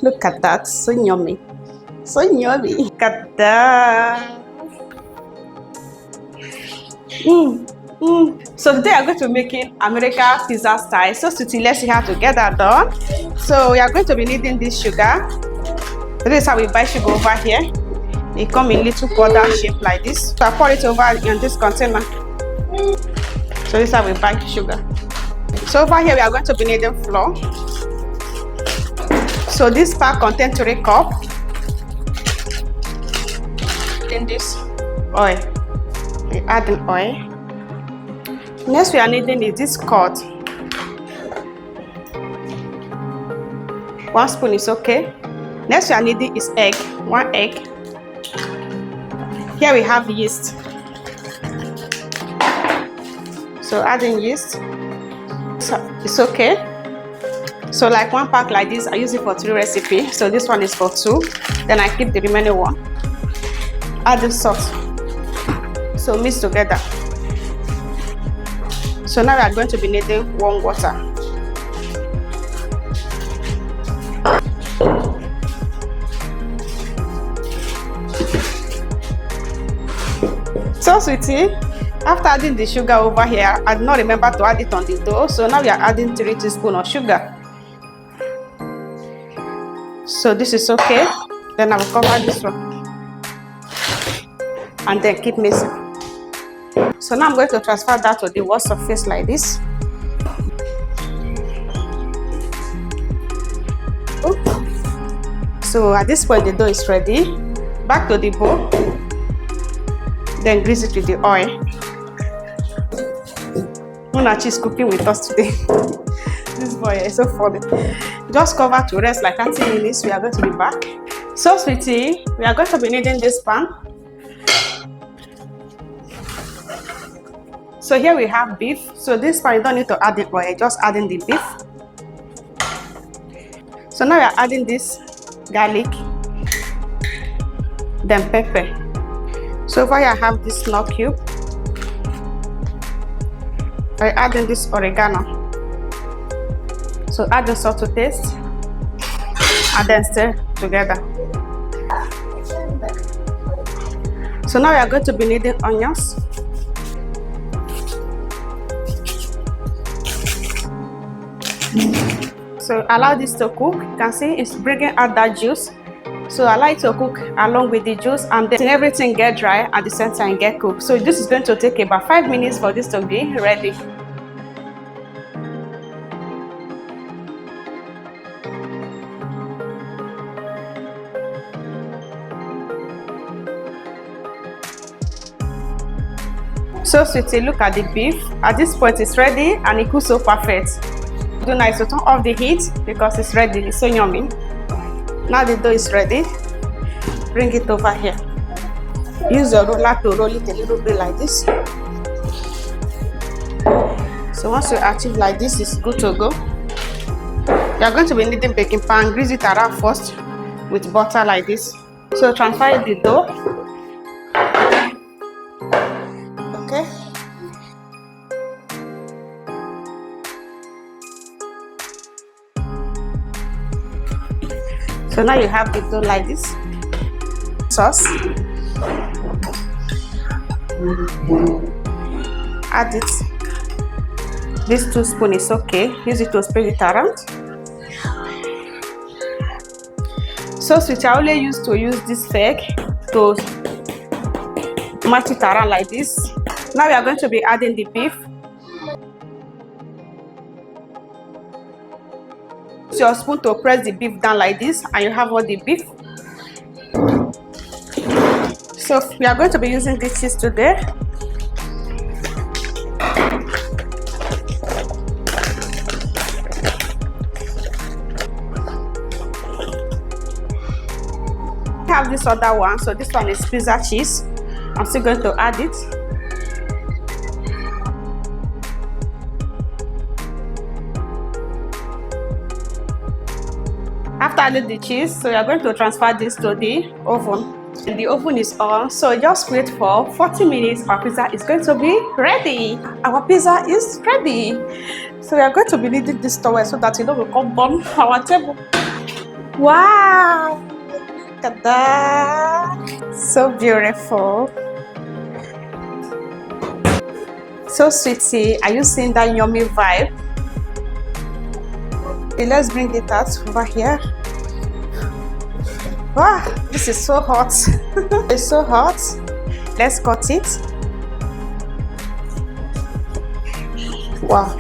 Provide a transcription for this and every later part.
Look at that, so yummy. So yummy. Look at that. So today I'm going to be making American pizza style. So sweetie, let's see how to get that done. So we are going to be needing this sugar. This is how we buy sugar over here. It comes in little powder shape like this. So I pour it over in this container. So this is how we buy sugar. So over here we are going to be needing flour. So this pack contains 3 cups. In this oil, we add the oil. Next we are needing is this curd. 1 spoon is okay. Next we are needing is egg. 1 egg. Here we have yeast. So adding yeast. So it's okay. So like 1 pack like this, I use it for 3 recipes. So this one is for 2. Then I keep the remaining one. Add the salt. So mix together. So now we are going to be needing warm water. So sweetie, after adding the sugar over here, I did not remember to add it on the dough. So now we are adding 3 teaspoons of sugar. So this is okay. Then I will cover this one. And then keep mixing. So now I'm going to transfer that to the wall surface like this. So at this point the dough is ready. Back to the bowl. Then grease it with the oil. Munachi is cooking with us today. This boy is so funny. Just cover to rest like 30 minutes. We are going to be back. So sweetie, we are going to be needing this pan. So here we have beef. So this pan you don't need to add the oil, just adding the beef. So now we are adding this garlic, then pepper. So over here I have this nut cube. I'm adding this oregano. So add the salt to taste and then stir together. So now we are going to be needing onions. So allow this to cook. You can see it's bringing out that juice. So allow it to cook along with the juice and then everything get dry at the same time get cooked. So this is going to take about 5 minutes for this to be ready. So sweetie, look at the beef. At this point it's ready and it cooks so perfect. Do nice to turn off the heat because it's ready. It's so yummy. Now the dough is ready. Bring it over here. Use your roller to roll it a little bit like this. So once you achieve like this, it's good to go. You are going to be needing baking pan. Grease it around first with butter like this. So transfer the dough. Okay. So now you have the dough like this. Sauce. Add it. This 2 spoons is okay. Use it to spread it around. So sweet, I only used to use this fork to match it around like this. Now we are going to be adding the beef. Use your spoon to press the beef down like this and you have all the beef. So we are going to be using this cheese today. I have this other one, so this one is pizza cheese. I'm still going to add it. After adding the cheese, so you are going to transfer this to the oven. And the oven is on, so just wait for 40 minutes. Our pizza is going to be ready. Our pizza is ready. So we are going to be needing this towel so that it will come burn our table. Wow! Look at that! So beautiful. So sweetie, are you seeing that yummy vibe? Okay, let's bring it out over here. Wow, this is so hot. It's so hot. Let's cut it. Wow.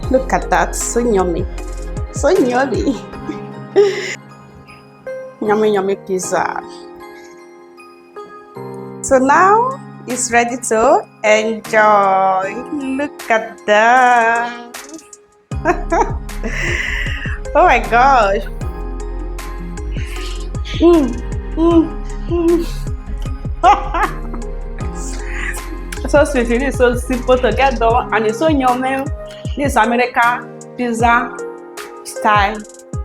Look at that, so yummy. So yummy. Yummy, yummy pizza. So now it's ready to enjoy. Look at that. Oh my gosh. So sweet, it is so simple to get done and it's so yummy. This American pizza style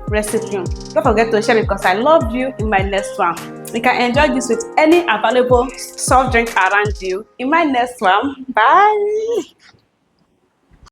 recipe. Don't forget to share it because I love you in my next one. You can enjoy this with any available soft drink around you in my next one. Bye.